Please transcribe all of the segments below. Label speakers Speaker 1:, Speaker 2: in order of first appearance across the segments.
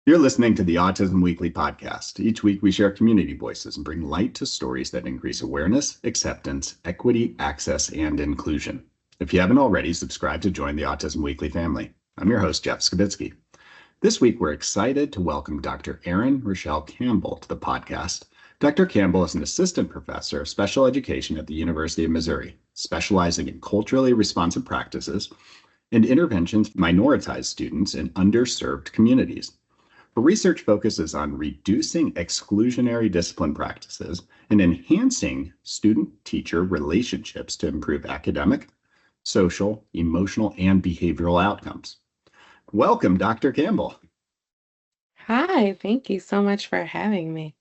Speaker 1: You're listening to the Autism Weekly podcast. Each week, we share community voices and bring light to stories that increase awareness, acceptance, equity, access, and inclusion. If you haven't already, subscribe to join the Autism Weekly family. I'm your host, Jeff Skibitsky. This week, we're excited to welcome Dr. Rachelle Campbell to the podcast. Dr. Campbell is an assistant professor of special education at the University of Missouri, specializing in culturally responsive practices and interventions for minoritized students in underserved communities. Her research focuses on reducing exclusionary discipline practices and enhancing student-teacher relationships to improve academic, social, emotional, and behavioral outcomes. Welcome, Dr. Campbell.
Speaker 2: Hi, thank you so much for having me.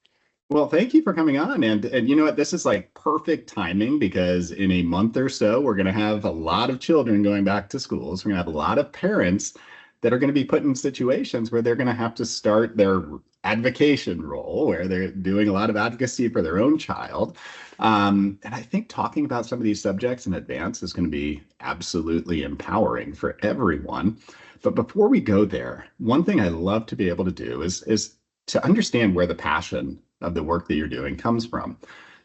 Speaker 1: Well, thank you for coming on. And you know what? This is like perfect timing because in a month or so, we're going to have a lot of children going back to schools. We're going to have a lot of parents that are going to be put in situations where they're going to have to start their advocation role, where they're doing a lot of advocacy for their own child. And I think talking about some of these subjects in advance is going to be absolutely empowering for everyone. But before we go there, one thing I love to be able to do is to understand where the passion of the work that you're doing comes from.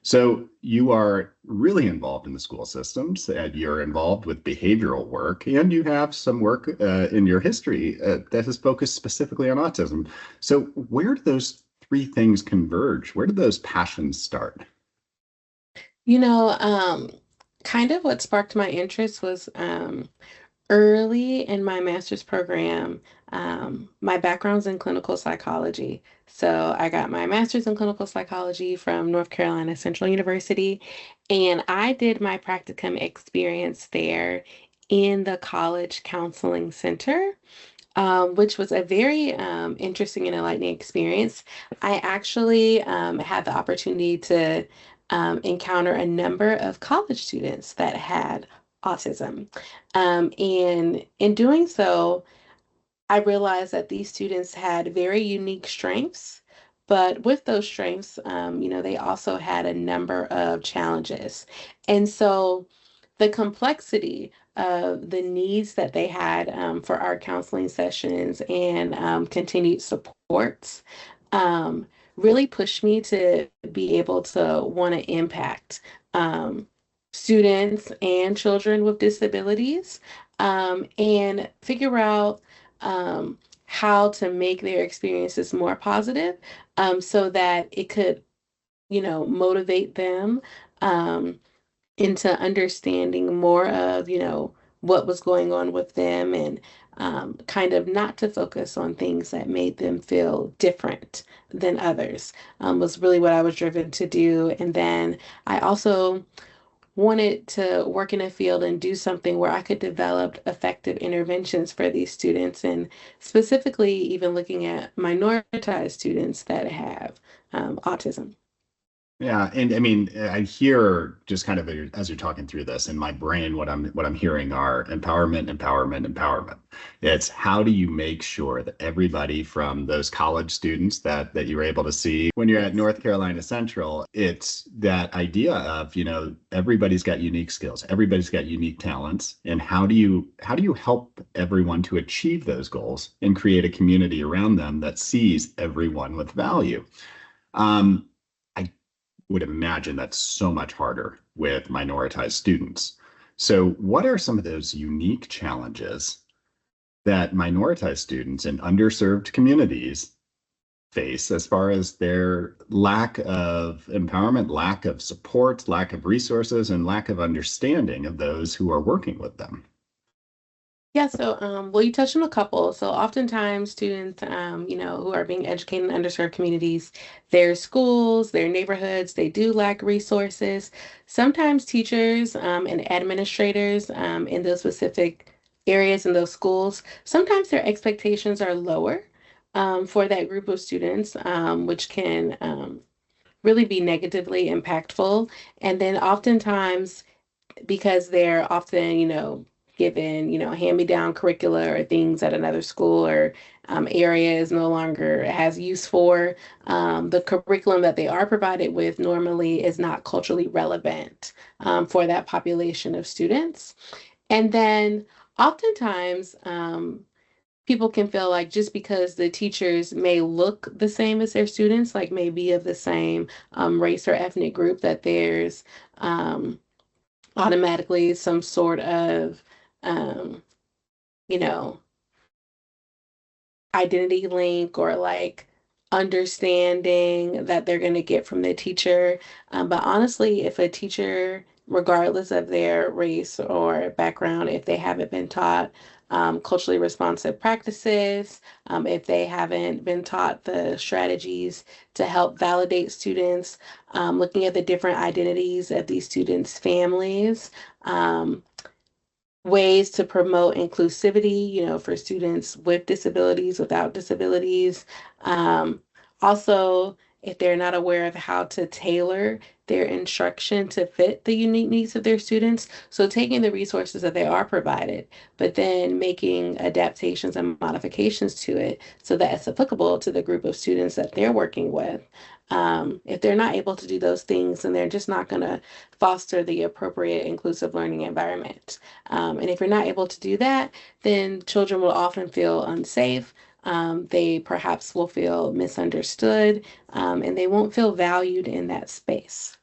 Speaker 1: So you are really involved in the school systems, and you're involved with behavioral work, and you have some work in your history that has focused specifically on autism. So where do those three things converge? Where do those passions start?
Speaker 2: You know, kind of what sparked my interest was early in my master's program. My background's in clinical psychology. So I got my master's in clinical psychology from North Carolina Central University, and I did my practicum experience there in the college counseling center. Which was a very interesting and enlightening experience. I actually had the opportunity to encounter a number of college students that had autism. And in doing so, I realized that these students had very unique strengths, but with those strengths, they also had a number of challenges. And so the complexity of the needs that they had for our counseling sessions and continued supports um, really pushed me to be able to want to impact students and children with disabilities and figure out how to make their experiences more positive so that it could, motivate them. Um, into understanding more of, what was going on with them and kind of not to focus on things that made them feel different than others was really what I was driven to do. And then I also wanted to work in a field and do something where I could develop effective interventions for these students, and specifically even looking at minoritized students that have autism.
Speaker 1: Yeah, and I mean, I hear just kind of as you're talking through this in my brain, what I'm hearing are empowerment, empowerment, empowerment. It's how do you make sure that everybody from those college students that you were able to see when you're at
Speaker 2: Yes.
Speaker 1: North Carolina Central, it's that idea of, everybody's got unique skills, everybody's got unique talents, and how do you help everyone to achieve those goals and create a community around them that sees everyone with value? Um, I would imagine that's so much harder with minoritized students. So, what are some of those unique challenges that minoritized students in underserved communities face as far as their lack of empowerment, lack of support, lack of resources, and lack of understanding of those who are working with them?
Speaker 2: Yeah, so well, you touched on a couple. So oftentimes students, who are being educated in underserved communities, their schools, their neighborhoods, they do lack resources. Sometimes teachers and administrators in those specific areas in those schools, sometimes their expectations are lower for that group of students, which can really be negatively impactful. And then oftentimes because they're often, given, hand-me-down curricula or things at another school or area is no longer has use for. The curriculum that they are provided with normally is not culturally relevant for that population of students. And then oftentimes, people can feel like just because the teachers may look the same as their students, like maybe of the same race or ethnic group, that there's um, automatically some sort of, um, you know, identity link or like understanding that they're going to get from the teacher. But honestly, if a teacher, regardless of their race or background, if they haven't been taught culturally responsive practices, if they haven't been taught the strategies to help validate students, looking at the different identities of these students' families, um, ways to promote inclusivity, for students with disabilities, without disabilities. Um, Also, if they're not aware of how to tailor their instruction to fit the unique needs of their students. So taking the resources that they are provided, but then making adaptations and modifications to it so that it's applicable to the group of students that they're working with. If they're not able to do those things, then they're just not going to foster the appropriate inclusive learning environment. And if you're not able to do that, then children will often feel unsafe. They perhaps will feel misunderstood, and they won't feel valued in that space.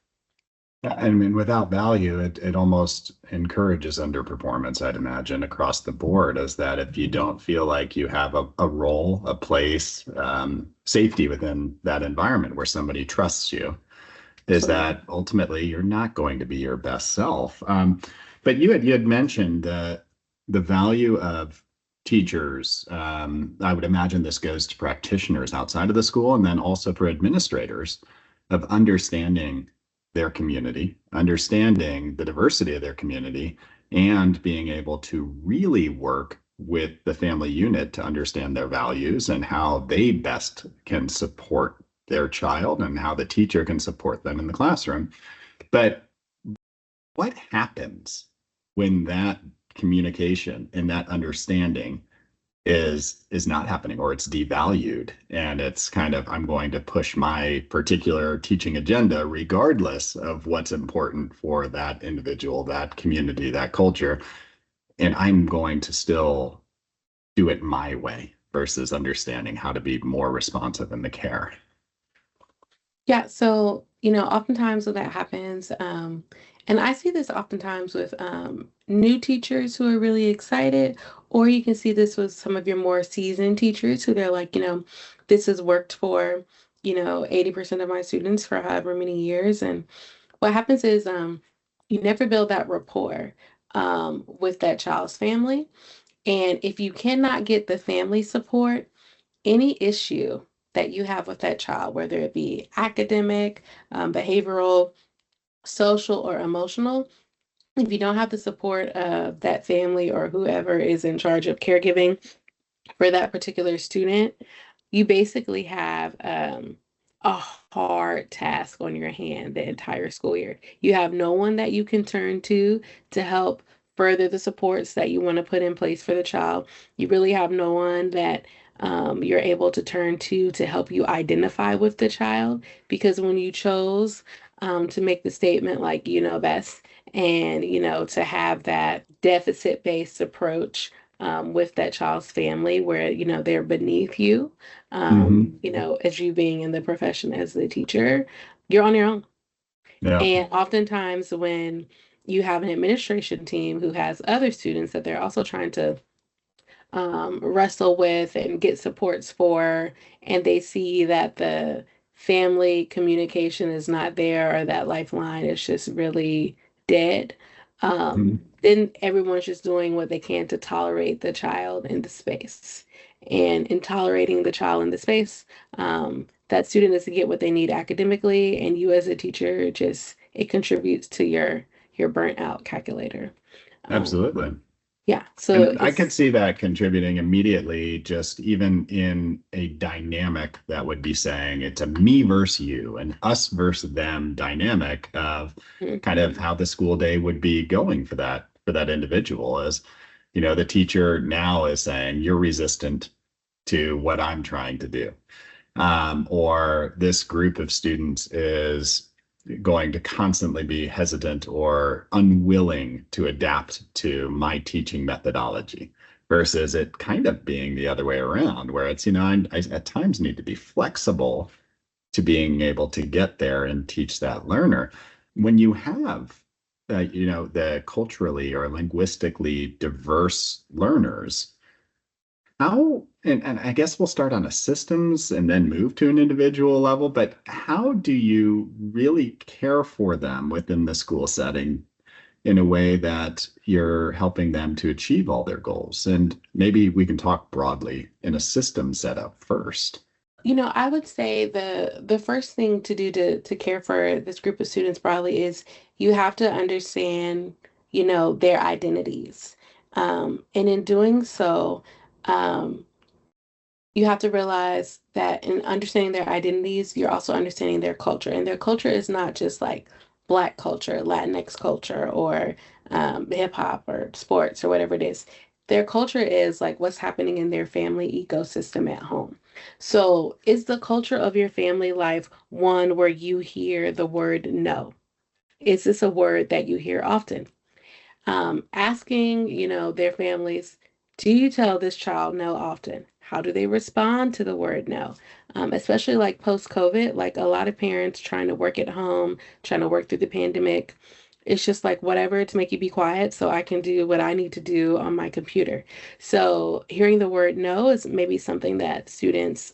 Speaker 1: Yeah, I mean, without value, it almost encourages underperformance, I'd imagine, across the board, is that if you don't feel like you have a role, a place, safety within that environment where somebody trusts you, is
Speaker 2: Absolutely.
Speaker 1: that ultimately you're not going to be your best self. But you had mentioned the value of teachers. I would imagine this goes to practitioners outside of the school, and then also for administrators, of understanding their community, understanding the diversity of their community, and being able to really work with the family unit to understand their values and how they best can support their child and how the teacher can support them in the classroom. But what happens when that communication and that understanding is not happening, or it's devalued, and it's kind of, I'm going to push my particular teaching agenda regardless of what's important for that individual, that community, that culture, and I'm going to still do it my way versus understanding how to be more responsive in the care.
Speaker 2: Yeah, so, oftentimes when that happens, and I see this oftentimes with new teachers who are really excited, or you can see this with some of your more seasoned teachers who they're like, this has worked for, 80% of my students for however many years. And what happens is you never build that rapport with that child's family. And if you cannot get the family support, any issue that you have with that child, whether it be academic, behavioral, social, or emotional, if you don't have the support of that family or whoever is in charge of caregiving for that particular student, you basically have a hard task on your hand the entire school year. You have no one that you can turn to help further the supports that you want to put in place for the child. You really have no one that you're able to turn to help you identify with the child, because when you chose to make the statement like you know best, and to have that deficit based approach with that child's family where they're beneath you,
Speaker 1: Mm-hmm.
Speaker 2: as you being in the profession as the teacher, you're on your own.
Speaker 1: Yeah.
Speaker 2: And oftentimes when you have an administration team who has other students that they're also trying to wrestle with and get supports for, and they see that the family communication is not there or that lifeline is just really dead,
Speaker 1: Mhm.
Speaker 2: then everyone's just doing what they can to tolerate the child in the space. And in tolerating the child in the space, that student doesn't get what they need academically, and you as a teacher just it contributes to your burnt out calculator. Um,
Speaker 1: Absolutely.
Speaker 2: yeah, so
Speaker 1: And I could
Speaker 2: it's
Speaker 1: see that contributing immediately, just even in a dynamic that would be saying it's a me versus you, and us versus them dynamic of kind of
Speaker 2: Mhm.
Speaker 1: how the school day would be going for that individual. Is, the teacher now is saying you're resistant to what I'm trying to do. Or this group of students is going to constantly be hesitant or unwilling to adapt to my teaching methodology versus it kind of being the other way around, where it's, I at times need to be flexible to being able to get there and teach that learner. When you have, the culturally or linguistically diverse learners, how, and I guess we'll start on a systems and then move to an individual level, but how do you really care for them within the school setting in a way that you're helping them to achieve all their goals? And maybe we can talk broadly in a system setup first.
Speaker 2: I would say the first thing to do to care for this group of students broadly is you have to understand, their identities. And in doing so, um, you have to realize that in understanding their identities, you're also understanding their culture. And their culture is not just like Black culture, Latinx culture, or hip hop or sports or whatever it is. Their culture is like what's happening in their family ecosystem at home. So, is the culture of your family life one where you hear the word no? Is this a word that you hear often? Asking, their families, do you tell this child no often? How do they respond to the word no? Especially like post COVID, like a lot of parents trying to work at home, trying to work through the pandemic. It's just like whatever to make you be quiet so I can do what I need to do on my computer. So hearing the word no is maybe something that students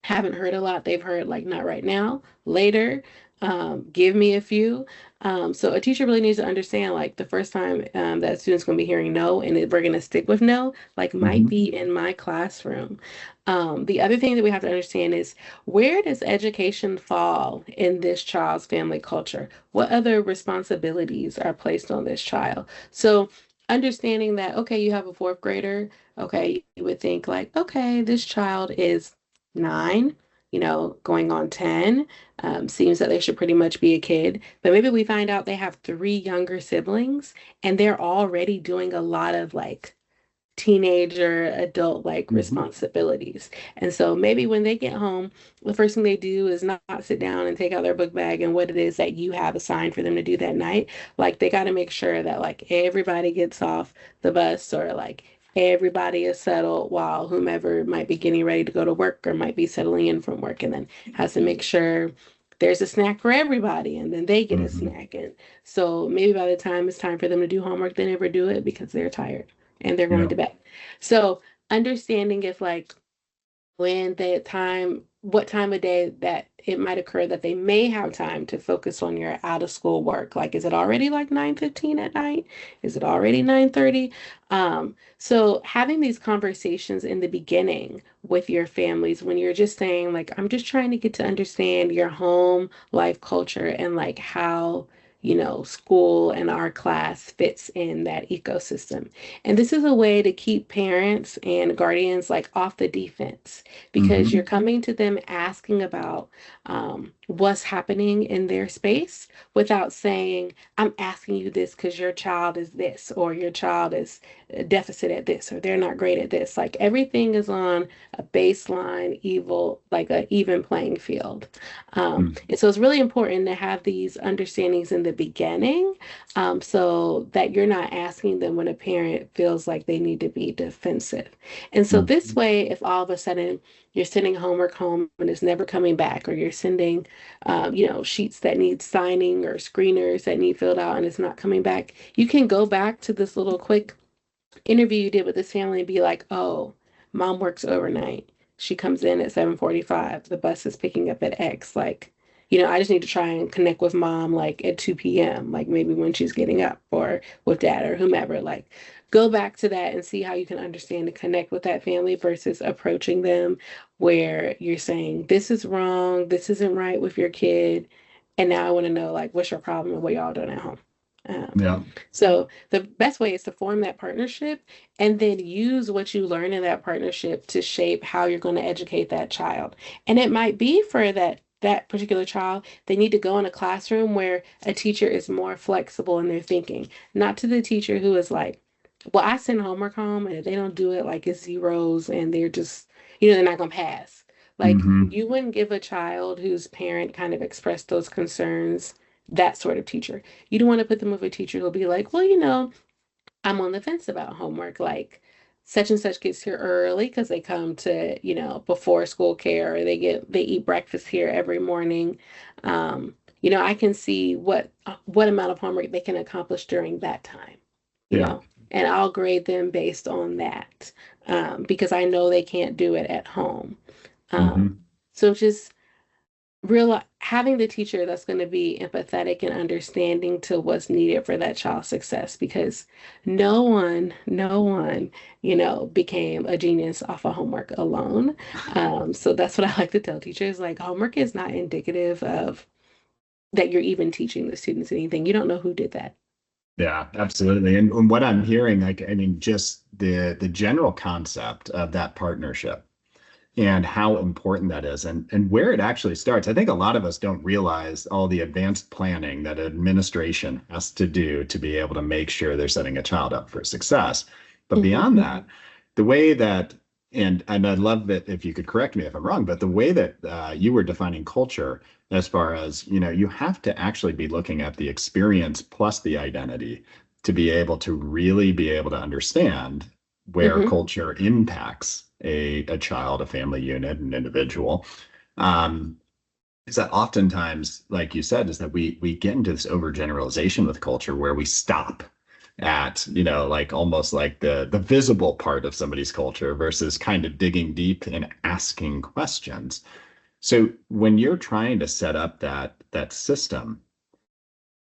Speaker 2: haven't heard a lot. They've heard like not right now, later, give me a few. So a teacher really needs to understand like the first time that a student's going to be hearing no and we're going to stick with no, like might
Speaker 1: Mhm.
Speaker 2: be in my classroom. The other thing that we have to understand is where does education fall in this child's family culture? What other responsibilities are placed on this child? So understanding that, okay, you have a fourth grader. Okay, you would think like, okay, this child is 9, going on 10. Seems that they should pretty much be a kid. But maybe we find out they have three younger siblings and they're already doing a lot of like teenager, adult like
Speaker 1: Mhm.
Speaker 2: responsibilities. And so maybe when they get home, the first thing they do is not sit down and take out their book bag and what it is that you have assigned for them to do that night. Like they got to make sure that like everybody gets off the bus or like everybody is settled while whomever might be getting ready to go to work or might be settling in from work and then has to make sure there's a snack for everybody and then they get a
Speaker 1: Mhm.
Speaker 2: snack. And so maybe by the time it's time for them to do homework, they never do it because they're tired and they're going
Speaker 1: Yeah.
Speaker 2: to bed. So understanding if like when the time, what time of day that it might occur that they may have time to focus on your out of school work. Like, is it already like 9:15 at night? Is it already 9:30? So having these conversations in the beginning with your families when you're just saying like, I'm just trying to get to understand your home life culture and like how school and our class fits in that ecosystem. And this is a way to keep parents and guardians like off the defense because
Speaker 1: Mhm.
Speaker 2: you're coming to them asking about what's happening in their space without saying, I'm asking you this because your child is this, or your child is a deficit at this, or they're not great at this. Like everything is on a baseline, evil, like a even playing field.
Speaker 1: Mhm.
Speaker 2: And so it's really important to have these understandings in the beginning so that you're not asking them when a parent feels like they need to be defensive. And so this
Speaker 1: Mhm.
Speaker 2: way, if all of a sudden you're sending homework home and it's never coming back, or you're sending, sheets that need signing or screeners that need filled out and it's not coming back, you can go back to this little quick interview you did with this family and be like, oh, mom works overnight. She comes in at 7:45. The bus is picking up at X. Like, I just need to try and connect with mom like at 2 p.m., like maybe when she's getting up or with dad or whomever. Like, go back to that and see how you can understand and connect with that family versus approaching them where you're saying, this is wrong, this isn't right with your kid. And now I want to know, like, what's your problem and what y'all doing at home? Um,
Speaker 1: Yeah.
Speaker 2: so the best way is to form that partnership and then use what you learn in that partnership to shape how you're going to educate that child. And it might be for that particular child, they need to go in a classroom where a teacher is more flexible in their thinking, not to the teacher who is like, well, I send homework home and if they don't do it, like it's zeros and they're just, they're not going to pass. Like,
Speaker 1: Hmm.
Speaker 2: you wouldn't give a child whose parent kind of expressed those concerns that sort of teacher. You don't want to put them with a teacher who'll be like, well, I'm on the fence about homework. Like, such and such gets here early because they come to, before school care, or they eat breakfast here every morning. I can see what amount of homework they can accomplish during that time, you
Speaker 1: Yeah.
Speaker 2: know, and I'll grade them based on that, because I know they can't do it at home. Um,
Speaker 1: Hmm.
Speaker 2: so just real having the teacher that's going to be empathetic and understanding to what's needed for that child's success, because no one became a genius off of homework alone. So that's what I like to tell teachers, like, homework is not indicative of that you're even teaching the students anything. You don't know who did that.
Speaker 1: Yeah, absolutely. And what I'm hearing, like, I mean, just the general concept of that partnership and how important that is and where it actually starts. I think a lot of us don't realize all the advanced planning that administration has to do to be able to make sure they're setting a child up for success. But
Speaker 2: Hmm.
Speaker 1: beyond that, the way that and I'd love that if you could correct me if I'm wrong, but the way that you were defining culture, as far as, you have to actually be looking at the experience plus the identity to be able to really be able to understand where
Speaker 2: Hmm.
Speaker 1: culture impacts a child, a family unit, an individual. Um, is that oftentimes, like you said, is that we get into this overgeneralization with culture where we stop at, like almost like the visible part of somebody's culture versus kind of digging deep and asking questions. So when you're trying to set up that system,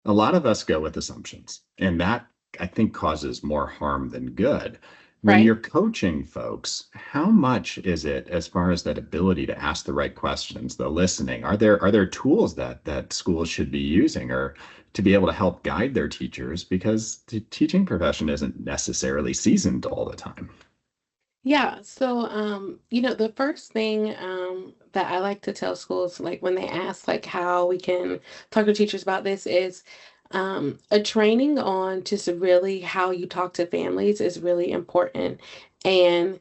Speaker 1: a lot of us go with assumptions, and that I think causes more harm than good. When
Speaker 2: Right?
Speaker 1: you're coaching folks, how much is it as far as that ability to ask the right questions, the listening? Are there tools that schools should be using or to be able to help guide their teachers because the teaching profession isn't necessarily seasoned all the time?
Speaker 2: Yeah, so the first thing that I like to tell schools, like when they ask like how we can talk to teachers about this, is a training on just really how you talk to families is really important. And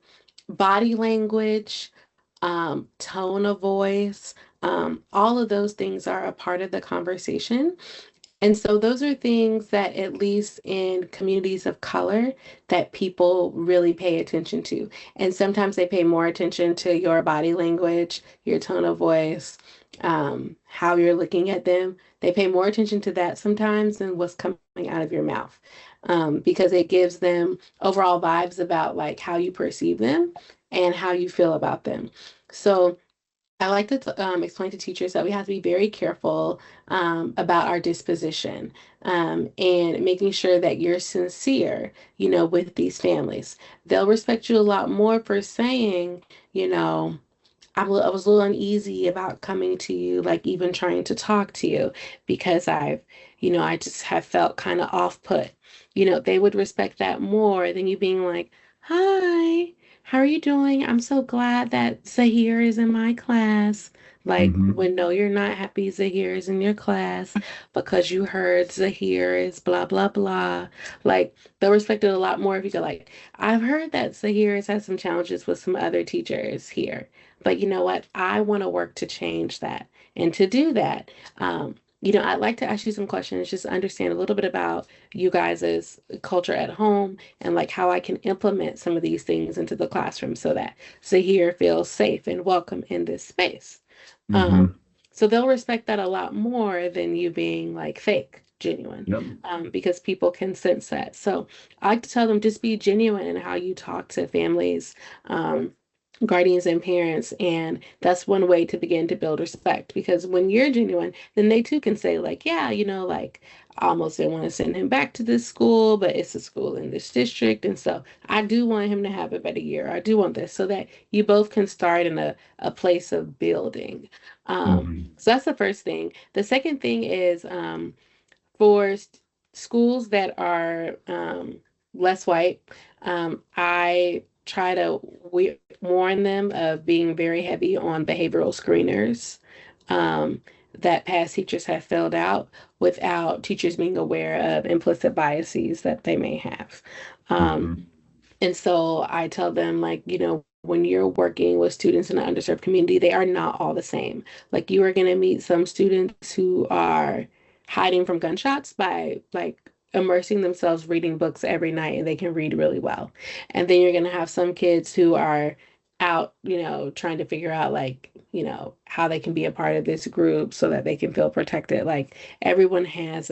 Speaker 2: body language, tone of voice, all of those things are a part of the conversation. And so those are things that, at least in communities of color, that people really pay attention to. And sometimes they pay more attention to your body language, your tone of voice, how you're looking at them. They pay more attention to that sometimes than what's coming out of your mouth, because it gives them overall vibes about like how you perceive them and how you feel about them. So I like to explain to teachers that we have to be very careful about our disposition, and making sure that you're sincere, with these families. They'll respect you a lot more for saying, you know, I was a little uneasy about coming to you, like even trying to talk to you, because I just have felt kind of off put. They would respect that more than you being like, hi, how are you doing? I'm so glad that Zahir is in my class. Like,
Speaker 1: Hmm.
Speaker 2: when no, you're not happy Zahir is in your class because you heard Zahir is blah, blah, blah. Like, they'll respect it a lot more if you go like, I've heard that Zahir has had some challenges with some other teachers here. But you know what? I want to work to change that. And to do that, I'd like to ask you some questions, just understand a little bit about you guys' culture at home and like how I can implement some of these things into the classroom so that Zahir feels safe and welcome in this space. Um,
Speaker 1: Hmm.
Speaker 2: so they'll respect that a lot more than you being like fake, genuine,
Speaker 1: Yep.
Speaker 2: because people can sense that. So I like to tell them, just be genuine in how you talk to families, guardians and parents, and that's one way to begin to build respect, because when you're genuine, then they too can say like, yeah, like, I almost didn't want to send him back to this school, but it's a school in this district, and so I do want him to have a better year. I do want this, so that you both can start in a place of building.
Speaker 1: Hmm.
Speaker 2: So that's the first thing. The second thing is, for schools that are less white, I try to warn them of being very heavy on behavioral screeners, um, that past teachers have filled out without teachers being aware of implicit biases that they may have. Um,
Speaker 1: Hmm.
Speaker 2: and so I tell them, like, when you're working with students in an underserved community, they are not all the same. Like you are going to meet some students who are hiding from gunshots by like immersing themselves reading books every night and they can read really well. And then you're going to have some kids who are out, trying to figure out like, how they can be a part of this group so that they can feel protected. Like everyone has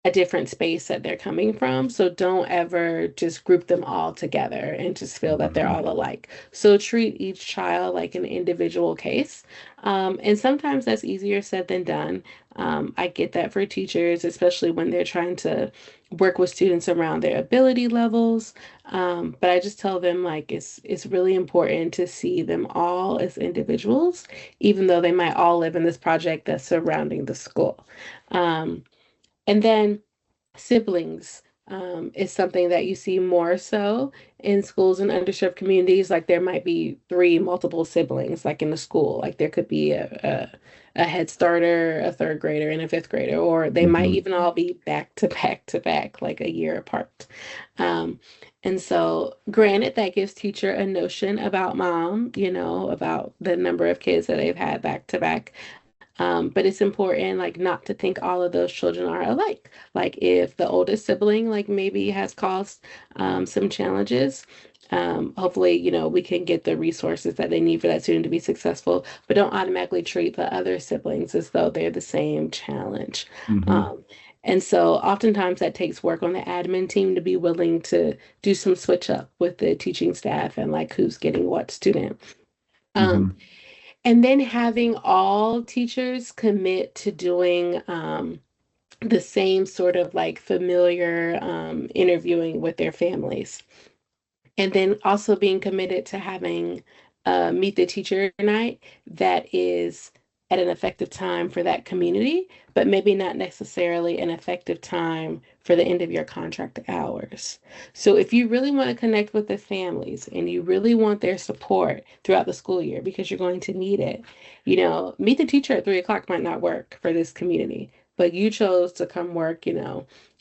Speaker 2: a different space that they're coming from. So don't ever just group them all together and just feel that they're
Speaker 1: Mhm.
Speaker 2: all alike. So treat each child like an individual case. And sometimes that's easier said than done. I get that for teachers, especially when they're trying to work with students around their ability levels. But I just tell them like it's really important to see them all as individuals, even though they might all live in this project that's surrounding the school. And then siblings is something that you see more so in schools and underserved communities. Like there might be three multiple siblings, like in the school. Like there could be a head starter, a third grader, and a fifth grader, or they might
Speaker 1: Mhm.
Speaker 2: even all be back to back to back, like a year apart. Um, and so, granted, that gives teacher a notion about mom, about the number of kids that they've had back to back. But it's important, like, not to think all of those children are alike. Like, if the oldest sibling, like, maybe has caused some challenges, hopefully, we can get the resources that they need for that student to be successful, but don't automatically treat the other siblings as though they're the same challenge.
Speaker 1: Mhm.
Speaker 2: Um, and so oftentimes that takes work on the admin team to be willing to do some switch up with the teaching staff and like who's getting what student. Um,
Speaker 1: Mhm.
Speaker 2: and then having all teachers commit to doing the same sort of like familiar interviewing with their families. And then also being committed to having Meet the Teacher night that is at an effective time for that community, but maybe not necessarily an effective time for the end of your contract hours. So if you really want to connect with the families and you really want their support throughout the school year, because you're going to need it, Meet the Teacher at 3 o'clock might not work for this community. But you chose to come work,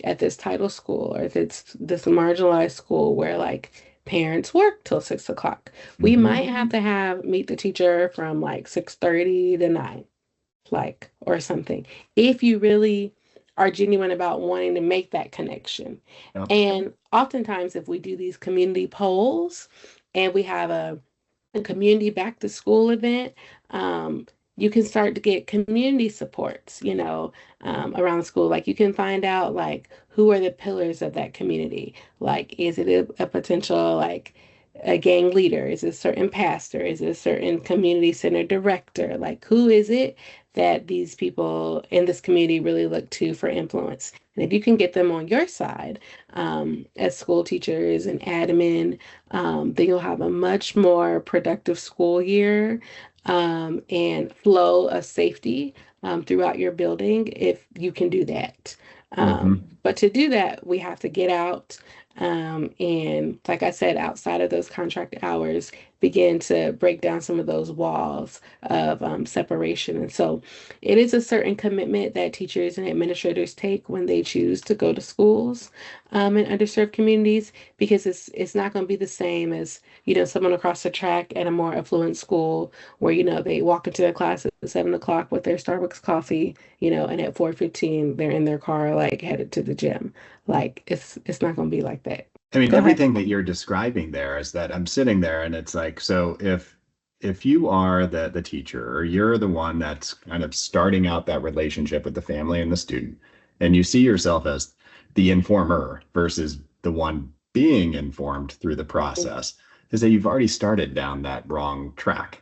Speaker 2: at this title school or if it's this marginalized school where like parents work till 6 o'clock. We
Speaker 1: Mhm.
Speaker 2: might have to have Meet the Teacher from like 6:30 to 9, like or something. If you really are genuine about wanting to make that connection.
Speaker 1: Yep.
Speaker 2: And oftentimes if we do these community polls and we have a community back to school event, um, you can start to get community supports, around the school. Like you can find out like who are the pillars of that community. Like, is it a potential like a gang leader? Is it a certain pastor? Is it a certain community center director? Like, who is it that these people in this community really look to for influence? And if you can get them on your side, as school teachers and admin, then you'll have a much more productive school year and flow of safety throughout your building if you can do that.
Speaker 1: Mhm.
Speaker 2: But to do that, we have to get out and, like I said, outside of those contract hours, begin to break down some of those walls of separation. And so it is a certain commitment that teachers and administrators take when they choose to go to schools in underserved communities because it's not going to be the same as someone across the track at a more affluent school where they walk into their class at 7 o'clock with their Starbucks coffee, and at 4:15 they're in their car like headed to the gym. Like it's not going to be like that.
Speaker 1: I mean,
Speaker 2: Go ahead.
Speaker 1: everything that you're describing there is that I'm sitting there and it's like, so if you are the teacher or you're the one that's kind of starting out that relationship with the family and the student, and you see yourself as the informer versus the one being informed through the process, is that you've already started down that wrong track.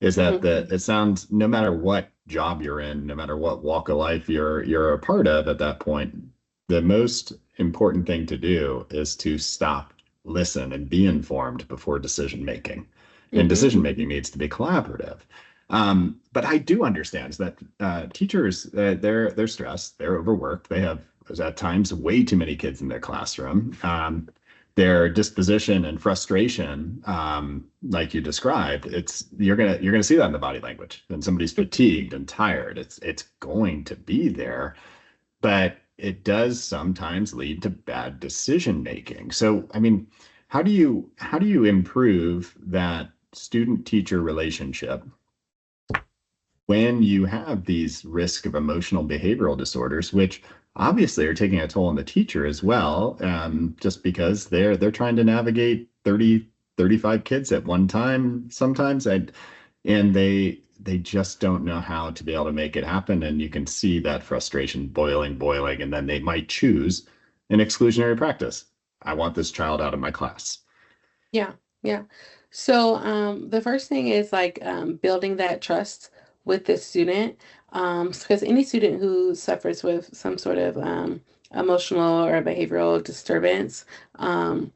Speaker 1: Is that
Speaker 2: Mhm.
Speaker 1: it sounds no matter what job you're in, no matter what walk of life you're a part of at that point, the most important thing to do is to stop, listen, and be informed before decision making. And
Speaker 2: Mhm.
Speaker 1: decision making needs to be collaborative. But I do understand that teachers they're stressed, they're overworked, they have at times way too many kids in their classroom. Their disposition and frustration, like you described, it's you're gonna see that in the body language. When somebody's fatigued and tired, it's going to be there, but it does sometimes lead to bad decision making. So, I mean, how do you improve that student teacher relationship when you have these risk of emotional behavioral disorders, which obviously are taking a toll on the teacher as well, just because they're trying to navigate 35 kids at one time sometimes, and they just don't know how to be able to make it happen. And you can see that frustration boiling, and then they might choose an exclusionary practice. I want this child out of my class.
Speaker 2: Yeah, yeah. So the first thing is like building that trust with the student. Because any student who suffers with some sort of emotional or behavioral disturbance, um,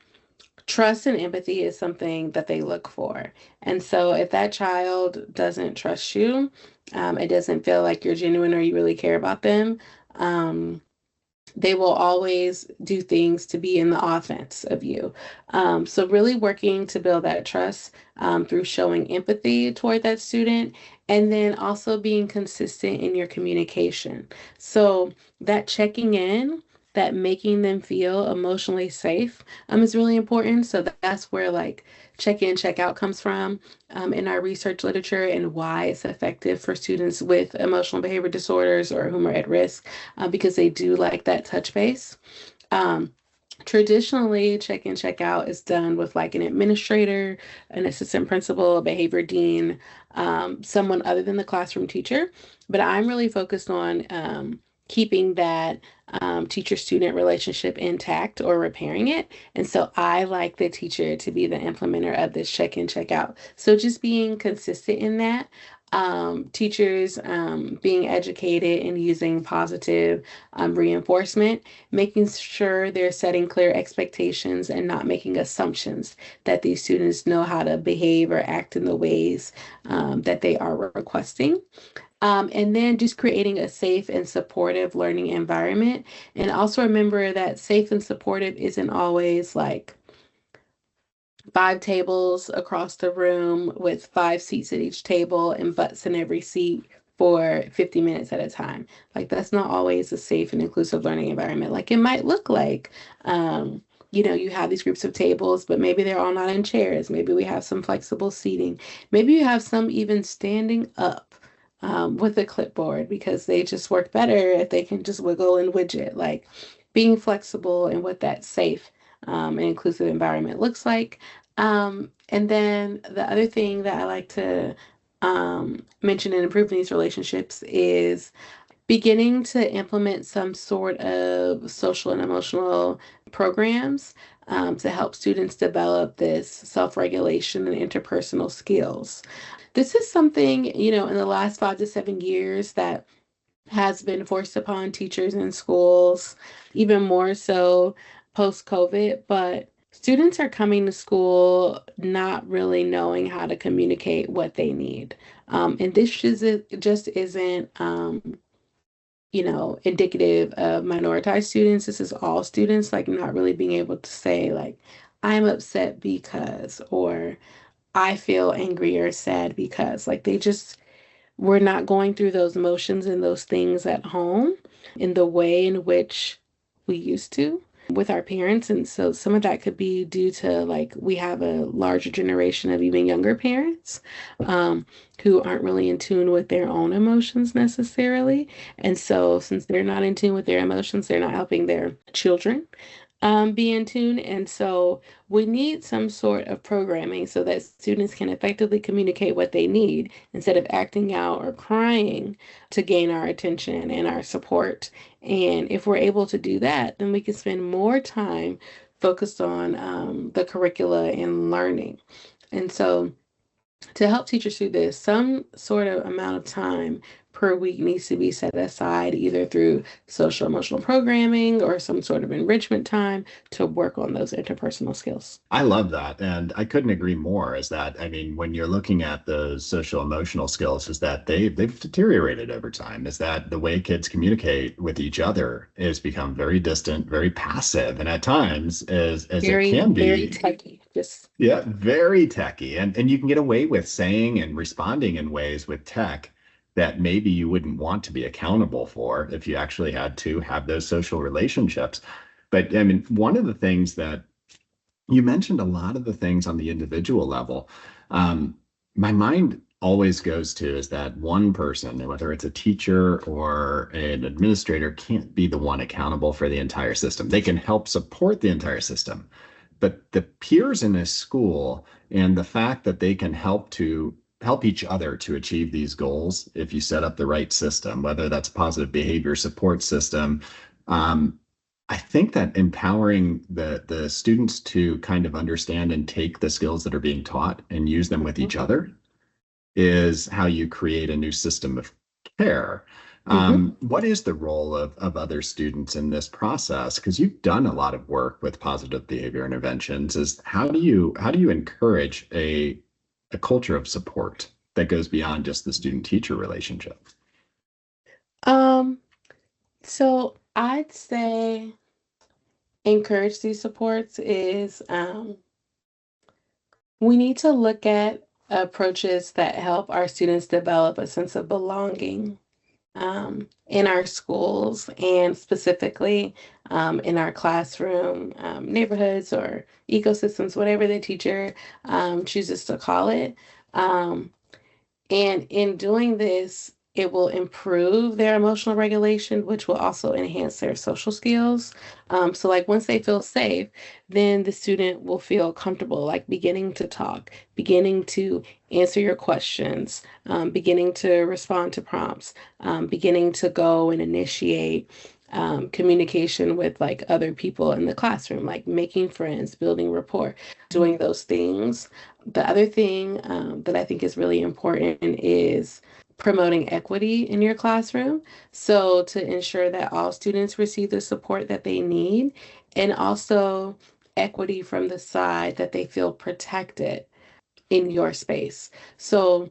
Speaker 2: trust and empathy is something that they look for. And so if that child doesn't trust you, it doesn't feel like you're genuine or you really care about them, um, they will always do things to be in the offense of you. So, really working to build that trust through showing empathy toward that student and then also being consistent in your communication. So, that checking in, that making them feel emotionally safe is really important. So, that's where like check in, check out comes from in our research literature and why it's effective for students with emotional behavior disorders or whom are at risk because they do like that touch base. Um, Traditionally, check in, check out is done with like an administrator, an assistant principal, a behavior dean, someone other than the classroom teacher. But I'm really focused on keeping that teacher student relationship intact or repairing it. And so I like the teacher to be the implementer of this check in, check out. So just being consistent in that. Teachers being educated and using positive reinforcement, making sure they're setting clear expectations and not making assumptions that these students know how to behave or act in the ways that they are requesting. And then just creating a safe and supportive learning environment. And also remember that safe and supportive isn't always like five tables across the room with five seats at each table and butts in every seat for 50 minutes at a time. Like that's not always a safe and inclusive learning environment. Like it might look like, you have these groups of tables, but maybe they're all not in chairs. Maybe we have some flexible seating. Maybe you have some even standing up with a clipboard because they just work better if they can just wiggle and widget. Like being flexible and what that safe and inclusive environment looks like. And then the other thing that I like to mention in improving these relationships is beginning to implement some sort of social and emotional programs to help students develop this self-regulation and interpersonal skills. This is something, in the last 5 to 7 years that has been forced upon teachers in schools, even more so post-COVID, but students are coming to school not really knowing how to communicate what they need. And this just isn't, indicative of minoritized students. This is all students, like not really being able to say, like, I'm upset because, or I feel angry or sad because, like, we're not going through those emotions and those things at home in the way in which we used to with our parents. And so some of that could be due to like we have a larger generation of even younger parents who aren't really in tune with their own emotions necessarily. And so since they're not in tune with their emotions, they're not helping their children be in tune. And so we need some sort of programming so that students can effectively communicate what they need instead of acting out or crying to gain our attention and our support. And if we're able to do that, then we can spend more time focused on the curricula and learning. And so to help teachers do this, some sort of amount of time per week needs to be set aside either through social emotional programming or some sort of enrichment time to work on those interpersonal skills.
Speaker 1: I love that. And I couldn't agree more is that, I mean, when you're looking at those social emotional skills, is that they've deteriorated over time, is that the way kids communicate with each other has become very distant, very passive, and at times as it
Speaker 2: Very,
Speaker 1: can
Speaker 2: very
Speaker 1: be,
Speaker 2: techy. Just
Speaker 1: yeah, very techy. And you can get away with saying and responding in ways with tech that maybe you wouldn't want to be accountable for if you actually had to have those social relationships. But I mean, one of the things that You mentioned a lot of the things on the individual level. Um, my mind always goes to is that one person, whether it's a teacher or an administrator, can't be the one accountable for the entire system. They can help support the entire system, but the peers in this school and the fact that they can help each other to achieve these goals if you set up the right system, whether that's a positive behavior support system. um, I think that empowering the students to kind of understand and take the skills that are being taught and use them with each other is how you create a new system of care.
Speaker 2: Mm-hmm.
Speaker 1: What is the role of other students in this process? Because you've done a lot of work with positive behavior interventions. Is how do you encourage a culture of support that goes beyond just the student teacher relationship?
Speaker 2: Um, so I'd say encourage these supports is we need to look at approaches that help our students develop a sense of belonging in our schools and specifically in our classroom, neighborhoods or ecosystems, whatever the teacher chooses to call it. Um, and in doing this, it will improve their emotional regulation, which will also enhance their social skills. So, like, once they feel safe, then the student will feel comfortable, like beginning to talk, beginning to answer your questions, beginning to respond to prompts, beginning to go and initiate communication with like other people in the classroom, like making friends, building rapport, doing those things. The other thing that I think is really important is promoting equity in your classroom. So, to ensure that all students receive the support that they need, and also equity from the side that they feel protected in your space. So,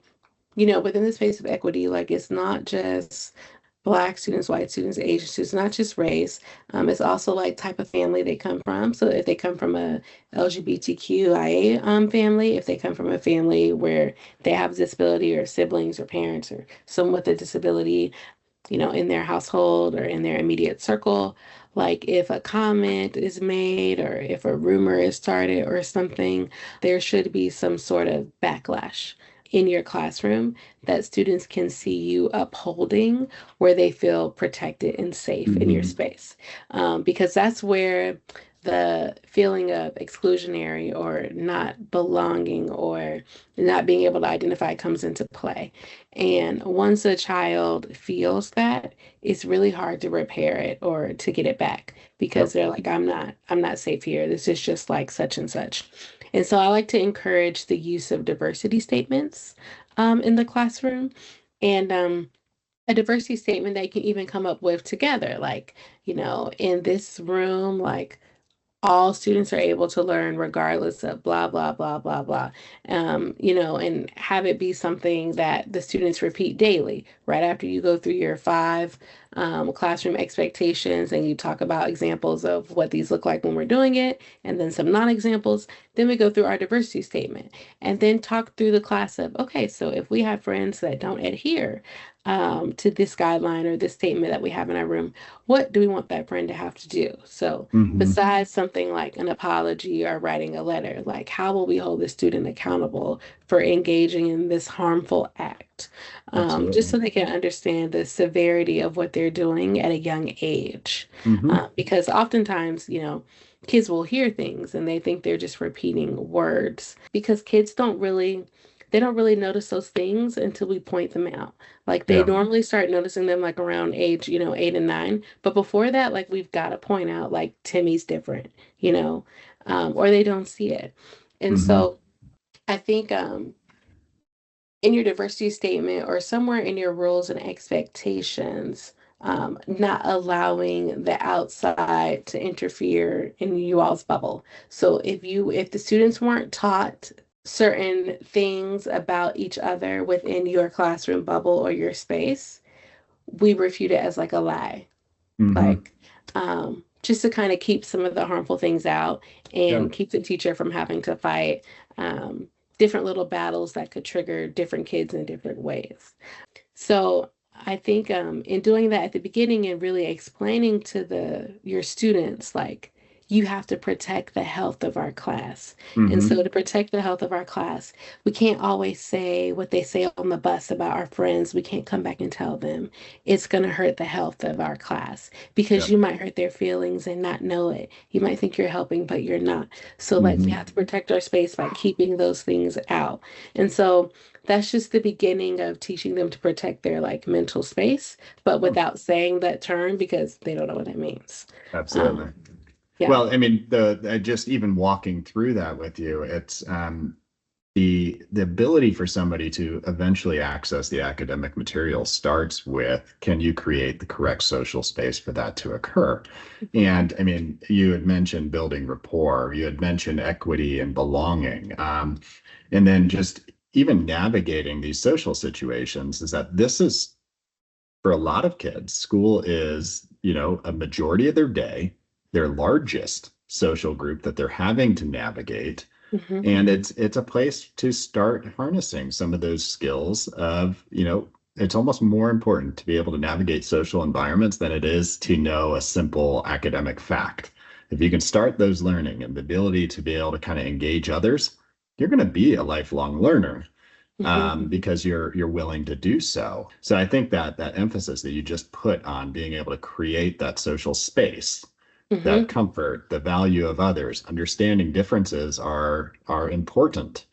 Speaker 2: within the space of equity, like it's not just Black students, white students, Asian students, not just race. It's also like type of family they come from. So if they come from a LGBTQIA family, if they come from a family where they have a disability or siblings or parents or someone with a disability, in their household or in their immediate circle. Like if a comment is made or if a rumor is started or something, there should be some sort of backlash in your classroom that students can see you upholding where they feel protected and safe in your
Speaker 1: Mhm.
Speaker 2: space. Because that's where the feeling of exclusionary or not belonging or not being able to identify comes into play. And once a child feels that, it's really hard to repair it or to get it back because
Speaker 1: Yep.
Speaker 2: they're like, I'm not safe here. This is just like such and such. And so I like to encourage the use of diversity statements in the classroom. And a diversity statement that you can even come up with together, like, in this room, like all students are able to learn regardless of blah blah blah blah blah, and have it be something that the students repeat daily right after you go through your five classroom expectations and you talk about examples of what these look like when we're doing it and then some non-examples. Then we go through our diversity statement and then talk through the class of, okay, so if we have friends that don't adhere to this guideline or this statement that we have in our room, what do we want that friend to have to do? So
Speaker 1: Hmm.
Speaker 2: besides something like an apology or writing a letter, like how will we hold the student accountable for engaging in this harmful act? Just
Speaker 1: Absolutely.
Speaker 2: so they can understand the severity of what they're doing at a young age.
Speaker 1: Hmm.
Speaker 2: Because oftentimes, kids will hear things and they think they're just repeating words because kids they don't really notice those things until we point them out. Like they
Speaker 1: Yeah.
Speaker 2: normally start noticing them like around age, 8 and 9. But before that, like we've got to point out like Timmy's different, or they don't see it. And
Speaker 1: Hmm.
Speaker 2: so I think in your diversity statement or somewhere in your rules and expectations, not allowing the outside to interfere in you all's bubble. So if the students weren't taught certain things about each other within your classroom bubble or your space, we refute it as like a lie,
Speaker 1: Hmm.
Speaker 2: like just to kind of keep some of the harmful things out
Speaker 1: Yeah.
Speaker 2: and keep the teacher from having to fight different little battles that could trigger different kids in different ways. So I think in doing that at the beginning and really explaining to the your students, like you have to protect the health of our class. And
Speaker 1: Hmm.
Speaker 2: so, to protect the health of our class, we can't always say what they say on the bus about our friends. We can't come back and tell them it's going to hurt the health of our class because
Speaker 1: Yeah.
Speaker 2: you might hurt their feelings and not know it. You might think you're helping, but you're not. So, like, we
Speaker 1: Hmm.
Speaker 2: have to protect our space by keeping those things out. And so, that's just the beginning of teaching them to protect their like mental space, but
Speaker 1: Oh,
Speaker 2: without saying that term because they don't know what that means.
Speaker 1: absolutely.
Speaker 2: Um, yeah.
Speaker 1: Well, I mean, just even walking through that with you, it's the ability for somebody to eventually access the academic material starts with, can you create the correct social space for that to occur? And I mean, you had mentioned building rapport, you had mentioned equity and belonging, and then just even navigating these social situations is that this is for a lot of kids, school is, a majority of their day, their largest social group that they're having to navigate.
Speaker 2: Hmm.
Speaker 1: And it's a place to start harnessing some of those skills of, it's almost more important to be able to navigate social environments than it is to know a simple academic fact. If you can start those learning and the ability to be able to kind of engage others, you're going to be a lifelong learner,
Speaker 2: Hmm.
Speaker 1: because you're willing to do so. So I think that that emphasis that you just put on being able to create that social space, that
Speaker 2: Hmm.
Speaker 1: comfort, the value of others, understanding differences are important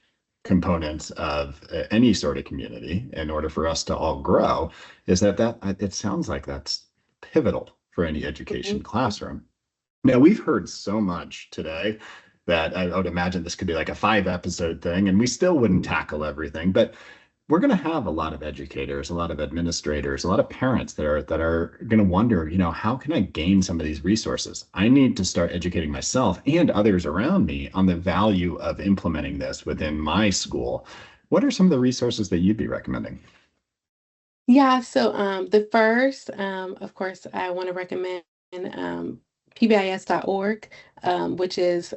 Speaker 1: components of any sort of community in order for us to all grow, is that it sounds like that's pivotal for any
Speaker 2: Hmm.
Speaker 1: education classroom. Now, we've heard so much today that I would imagine this could be like a 5 episode thing, and we still wouldn't tackle everything. But we're going to have a lot of educators, a lot of administrators, a lot of parents that are going to wonder, how can I gain some of these resources? I need to start educating myself and others around me on the value of implementing this within my school. What are some of the resources that you'd be recommending?
Speaker 2: Yeah, so the first, of course, I want to recommend pbis.org, which is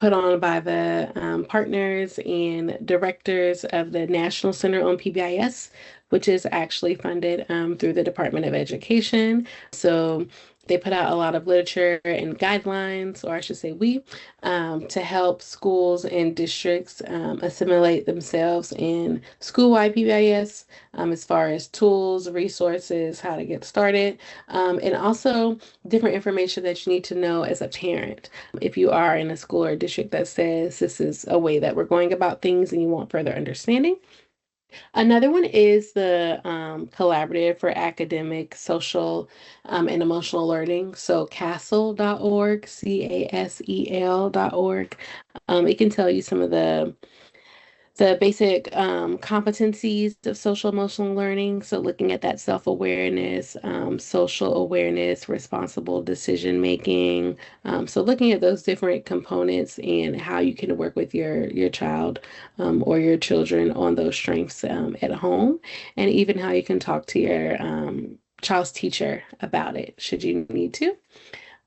Speaker 2: put on by the partners and directors of the National Center on PBIS, which is actually funded through the Department of Education. So they put out a lot of literature and guidelines, or I should say, to help schools and districts assimilate themselves in school-wide PBIS, as far as tools, resources, how to get started, and also different information that you need to know as a parent if you are in a school or district that says this is a way that we're going about things and you want further understanding. Another one is the Collaborative for Academic, Social, and Emotional Learning. So CASEL.org, CASEL.org. It can tell you some of the basic competencies of social emotional learning. So, looking at that self awareness, social awareness, responsible decision making. So, looking at those different components and how you can work with your child or your children on those strengths at home, and even how you can talk to your child's teacher about it should you need to.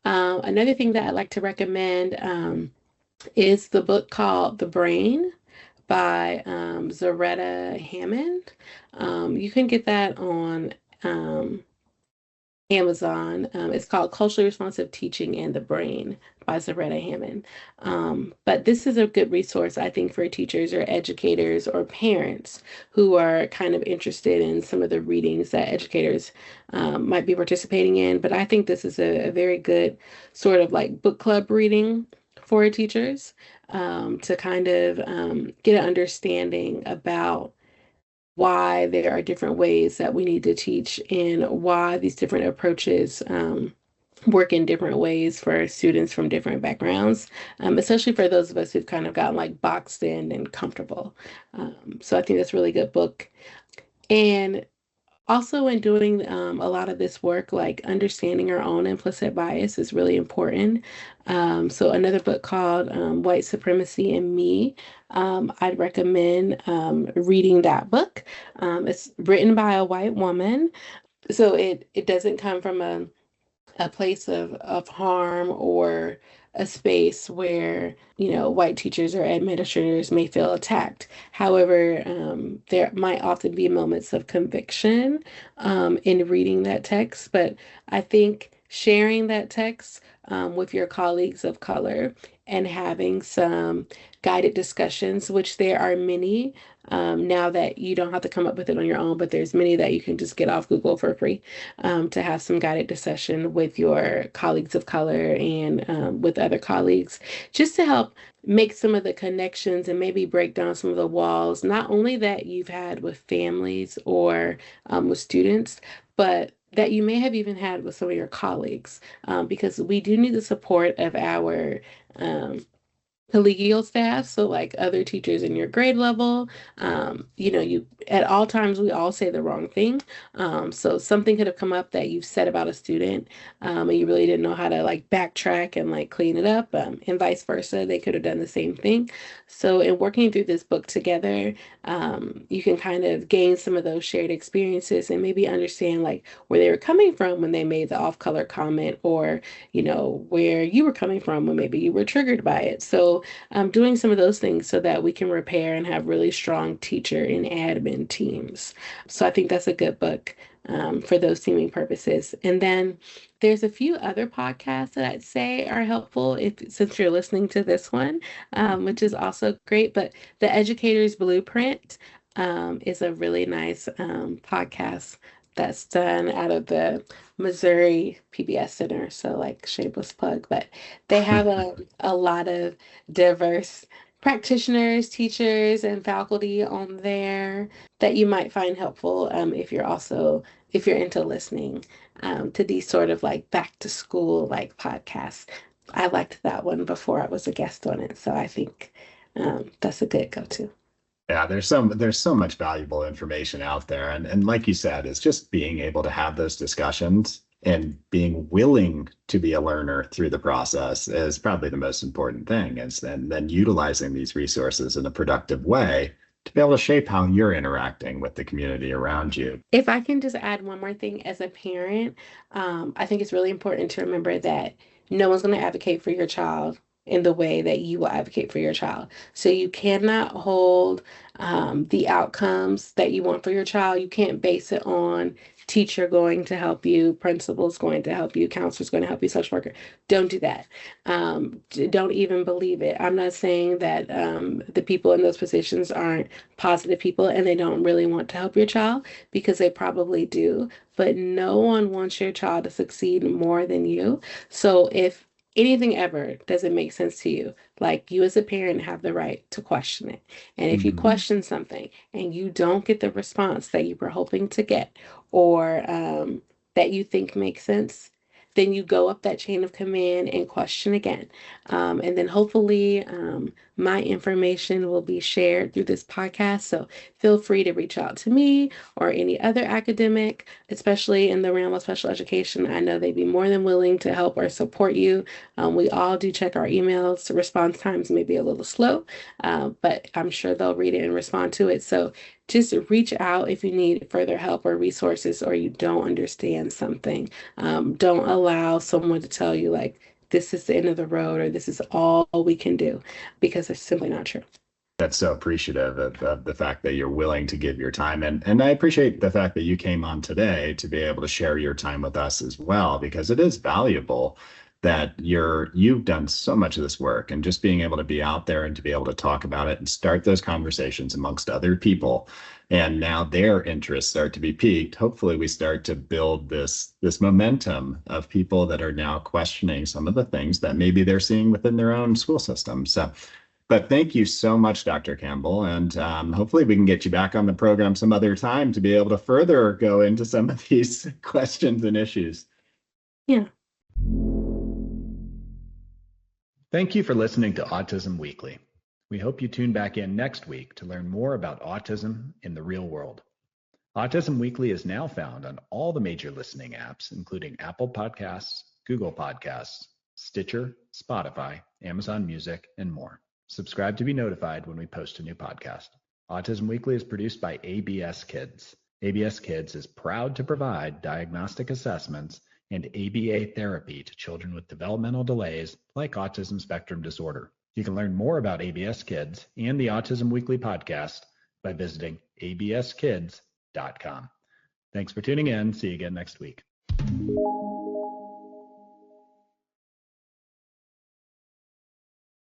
Speaker 2: Another thing that I'd like to recommend is the book called The Brain by Zaretta Hammond. You can get that on um, Amazon. It's called Culturally Responsive Teaching and the Brain by Zaretta Hammond. But this is a good resource, I think, for teachers or educators or parents who are kind of interested in some of the readings that educators might be participating in. But I think this is a very good sort of like book club reading for teachers to kind of get an understanding about why there are different ways that we need to teach and why these different approaches work in different ways for students from different backgrounds, especially for those of us who've kind of gotten like boxed in and comfortable. So I think that's a really good book. And also, in doing a lot of this work, like understanding our own implicit bias is really important. So, another book called White Supremacy and Me, I'd recommend reading that book. It's written by a white woman, so it doesn't come from a place of harm or a space where, white teachers or administrators may feel attacked. However, there might often be moments of conviction in reading that text, but I think sharing that text with your colleagues of color and having some guided discussions, which there are many now that you don't have to come up with it on your own, but there's many that you can just get off Google for free to have some guided discussion with your colleagues of color and with other colleagues, just to help make some of the connections and maybe break down some of the walls, not only that you've had with families or with students, but that you may have even had with some of your colleagues, because we do need the support of our um, collegial staff, so like other teachers in your grade level. You at all times we all say the wrong thing. So something could have come up that you've said about a student, and you really didn't know how to like backtrack and like clean it up, and vice versa. They could have done the same thing. So in working through this book together, you can kind of gain some of those shared experiences and maybe understand like where they were coming from when they made the off-color comment, or where you were coming from when maybe you were triggered by it. So doing some of those things so that we can repair and have really strong teacher and admin teams. So I think that's a good book for those teaming purposes. And then there's a few other podcasts that I'd say are helpful if since you're listening to this one, which is also great. But The Educator's Blueprint is a really nice podcast that's done out of the Missouri PBS Center. So like shameless plug, but they have a lot of diverse practitioners, teachers, and faculty on there that you might find helpful if you're into listening to these sort of like back to school like podcasts. I liked that one before I was a guest on it, so I think that's a good go-to.
Speaker 1: Yeah, there's so much valuable information out there. And like you said, it's just being able to have those discussions and being willing to be a learner through the process is probably the most important thing. Is then utilizing these resources in a productive way to be able to shape how you're interacting with the community around you.
Speaker 2: If I can just add one more thing as a parent, I think it's really important to remember that no one's going to advocate for your child in the way that you will advocate for your child. So you cannot hold the outcomes that you want for your child. You can't base it on teacher going to help you, principal's going to help you, counselor's going to help you, social worker. Don't do that. Don't even believe it. I'm not saying that the people in those positions aren't positive people and they don't really want to help your child, because they probably do, but no one wants your child to succeed more than you. So if anything ever doesn't make sense to you, like, you as a parent have the right to question it. And if you
Speaker 1: Mhm.
Speaker 2: question something and you don't get the response that you were hoping to get, or that you think makes sense, then you go up that chain of command and question again. And then hopefully my information will be shared through this podcast. So feel free to reach out to me or any other academic, especially in the realm of special education. I know they'd be more than willing to help or support you. We all do check our emails. Response times may be a little slow, but I'm sure they'll read it and respond to it. So just reach out if you need further help or resources, or you don't understand something. Don't allow someone to tell you like this is the end of the road or this is all we can do, because it's simply not true.
Speaker 1: That's so appreciative of the fact that you're willing to give your time. And I appreciate the fact that you came on today to be able to share your time with us as well, because it is valuable that you've done so much of this work, and just being able to be out there and to be able to talk about it and start those conversations amongst other people. And now their interests start to be piqued. Hopefully we start to build this momentum of people that are now questioning some of the things that maybe they're seeing within their own school system. So but thank you so much, Dr. Campbell. And hopefully we can get you back on the program some other time to be able to further go into some of these questions and issues.
Speaker 2: Yeah.
Speaker 3: Thank you for listening to Autism Weekly. We hope you tune back in next week to learn more about autism in the real world. Autism Weekly is now found on all the major listening apps, including Apple Podcasts, Google Podcasts, Stitcher, Spotify, Amazon Music, and more. Subscribe to be notified when we post a new podcast. Autism Weekly is produced by ABS Kids. ABS Kids is proud to provide diagnostic assessments and ABA therapy to children with developmental delays like autism spectrum disorder. You can learn more about ABS Kids and the Autism Weekly podcast by visiting abskids.com. Thanks for tuning in. See you again next week.